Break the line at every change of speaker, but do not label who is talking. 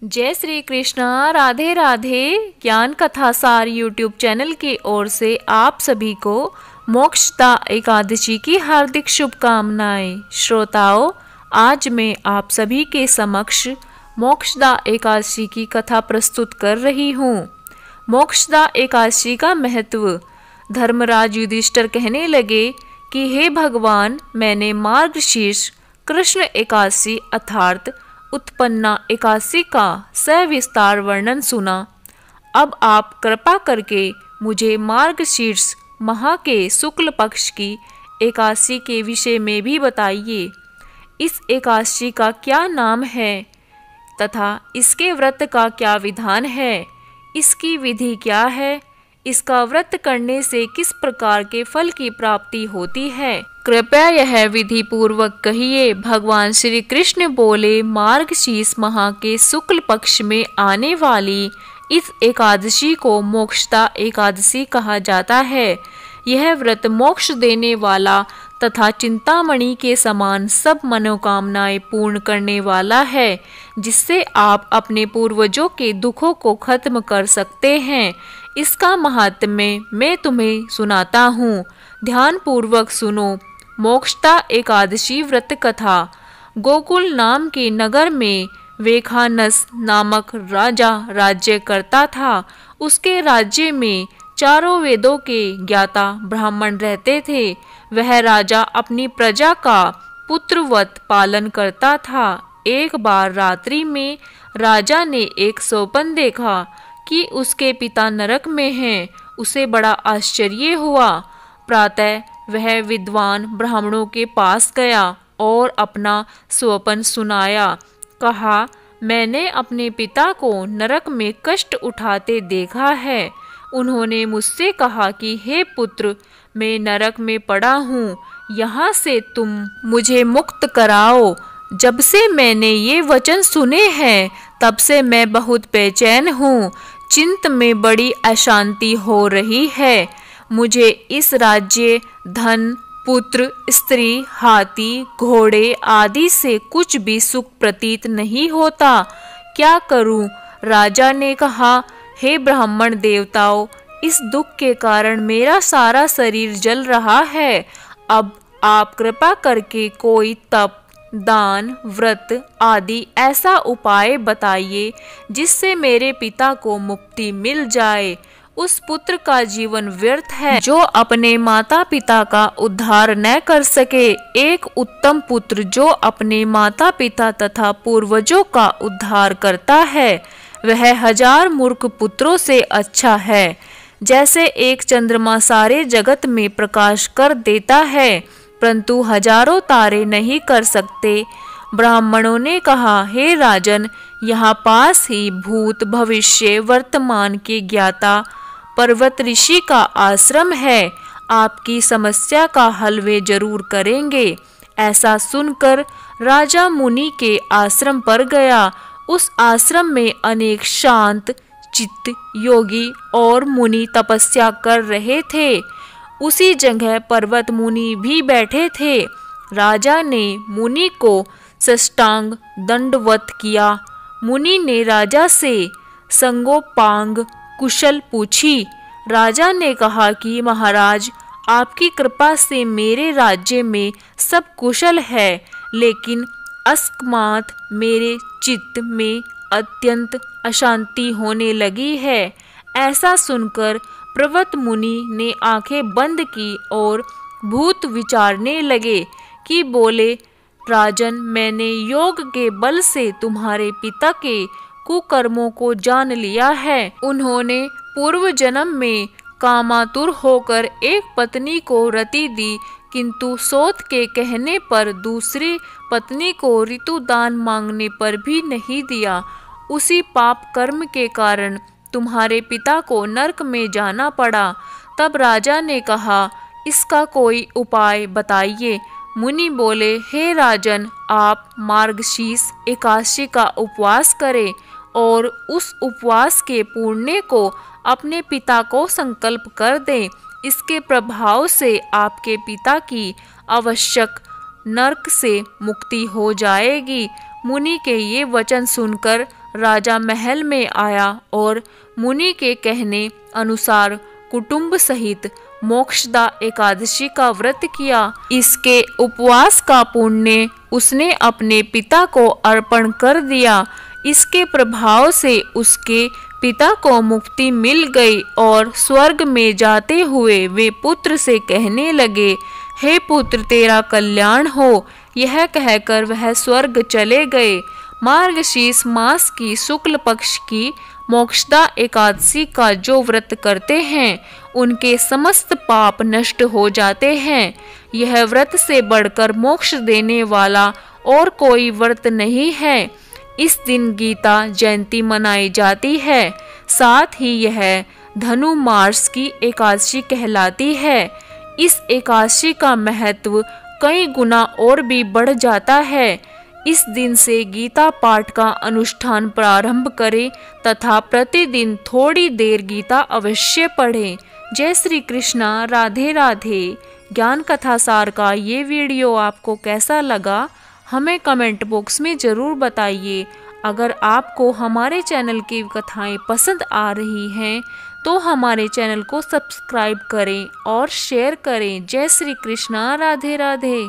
जय श्री कृष्णा, राधे राधे। ज्ञान कथा सार यूट्यूब चैनल की ओर से आप सभी को मोक्षदा एकादशी की हार्दिक शुभकामनाएं। श्रोताओं, आज मैं आप सभी के समक्ष मोक्षदा एकादशी की कथा प्रस्तुत कर रही हूँ। मोक्षदा एकादशी का महत्व। धर्मराज युधिष्ठिर कहने लगे कि हे भगवान, मैंने मार्गशीर्ष कृष्ण एकादशी अर्थात उत्पन्ना एकादशी का सविस्तार वर्णन सुना। अब आप कृपा करके मुझे मार्गशीर्ष माह के शुक्ल पक्ष की एकादशी के विषय में भी बताइए। इस एकादशी का क्या नाम है तथा इसके व्रत का क्या विधान है, इसकी विधि क्या है, इसका व्रत करने से किस प्रकार के फल की प्राप्ति होती है, कृपया यह विधि पूर्वक कहिए। भगवान श्री कृष्ण बोले, मार्गशीर्ष माह के शुक्ल पक्ष में आने वाली इस एकादशी को मोक्षदा एकादशी कहा जाता है। यह व्रत मोक्ष देने वाला तथा चिंतामणि के समान सब मनोकामनाएं पूर्ण करने वाला है, जिससे आप अपने पूर्वजों के दुखों को खत्म कर सकते हैं। इसका महात्म्य मैं तुम्हें सुनाता हूँ, ध्यान पूर्वक सुनो। मोक्षदा एकादशी व्रत कथा। गोकुल नाम के नगर में वेखानस नामक राजा राज्य करता था। उसके राज्य में चारों वेदों के ज्ञाता ब्राह्मण रहते थे। वह राजा अपनी प्रजा का पुत्रवत पालन करता था। एक बार रात्रि में राजा ने एक स्वप्न देखा कि उसके पिता नरक में हैं। उसे बड़ा आश्चर्य हुआ। प्रातः वह विद्वान ब्राह्मणों के पास गया और अपना स्वप्न सुनाया। कहा, मैंने अपने पिता को नरक में कष्ट उठाते देखा है। उन्होंने मुझसे कहा कि हे पुत्र, मैं नरक में पड़ा हूँ, यहाँ से तुम मुझे मुक्त कराओ। जब से मैंने ये वचन सुने हैं तब से मैं बहुत बेचैन हूँ। चिंत में बड़ी अशांति हो रही है। मुझे इस राज्य, धन, पुत्र, स्त्री, हाथी, घोड़े आदि से कुछ भी सुख प्रतीत नहीं होता। क्या करूं? राजा ने कहा, हे ब्राह्मण देवताओं, इस दुख के कारण मेरा सारा शरीर जल रहा है। अब आप कृपा करके कोई तप, दान, व्रत आदि ऐसा उपाय बताइए जिससे मेरे पिता को मुक्ति मिल जाए। उस पुत्र का जीवन व्यर्थ है जो अपने माता पिता का उद्धार न कर सके। एक उत्तम पुत्र जो अपने माता पिता तथा पूर्वजों का उद्धार करता है, वह 1000 मूर्ख पुत्रों से अच्छा है। जैसे एक चंद्रमा सारे जगत में प्रकाश कर देता है, परंतु हजारों तारे नहीं कर सकते। ब्राह्मणों ने कहा, हे राजन, यहाँ पास ही भूत, भविष्य, वर्तमान के ज्ञाता पर्वत ऋषि का आश्रम है। आपकी समस्या का हल वे जरूर करेंगे। ऐसा सुनकर राजा मुनि के आश्रम पर गया। उस आश्रम में अनेक शांत चित्त योगी और मुनि तपस्या कर रहे थे। उसी जगह पर्वत मुनि भी बैठे थे। राजा ने मुनि को साष्टांग दंडवत किया। मुनि ने राजा से संगोपांग कुशल पूछी। राजा ने कहा कि महाराज, आपकी कृपा से मेरे राज्य में सब कुशल है, लेकिन अकस्मात मेरे चित्त में अत्यंत अशांति होने लगी है। ऐसा सुनकर पर्वत मुनि ने आंखें बंद की और भूत विचारने लगे कि बोले, राजन, मैंने योग के बल से तुम्हारे पिता के कुकर्मों को जान लिया है। उन्होंने पूर्व जन्म में कामातुर होकर एक पत्नी को रति दी, किंतु सोत के कहने पर दूसरी पत्नी को ऋतुदान मांगने पर भी नहीं दिया। उसी पाप कर्म के कारण तुम्हारे पिता को नरक में जाना पड़ा। तब राजा ने कहा, इसका कोई उपाय बताइए। मुनि बोले, हे राजन, आप मार्गशीर्ष एकादशी का उपवास करें और उस उपवास के पुण्य को अपने पिता को संकल्प कर दें। इसके प्रभाव से आपके पिता की आवश्यक नरक से मुक्ति हो जाएगी। मुनि के ये वचन सुनकर राजा महल में आया और मुनि के कहने अनुसार कुटुंब सहित मोक्षदा एकादशी का व्रत किया। इसके उपवास का पुण्य उसने अपने पिता को अर्पण कर दिया। इसके प्रभाव से उसके पिता को मुक्ति मिल गई और स्वर्ग में जाते हुए वे पुत्र से कहने लगे, हे पुत्र तेरा कल्याण हो। यह कहकर वह स्वर्ग चले गए। मार्गशीर्ष मास की शुक्ल पक्ष की मोक्षदा एकादशी का जो व्रत करते हैं उनके समस्त पाप नष्ट हो जाते हैं। यह व्रत से बढ़कर मोक्ष देने वाला और कोई व्रत नहीं है। इस दिन गीता जयंती मनाई जाती है। साथ ही यह धनु मास की एकादशी कहलाती है। इस एकादशी का महत्व कई गुना और भी बढ़ जाता है। इस दिन से गीता पाठ का अनुष्ठान प्रारंभ करें तथा प्रतिदिन थोड़ी देर गीता अवश्य पढ़ें। जय श्री कृष्णा, राधे राधे। ज्ञान कथा सार का ये वीडियो आपको कैसा लगा हमें कमेंट बॉक्स में ज़रूर बताइए। अगर आपको हमारे चैनल की कथाएं पसंद आ रही हैं तो हमारे चैनल को सब्सक्राइब करें और शेयर करें। जय श्री कृष्णा, राधे राधे।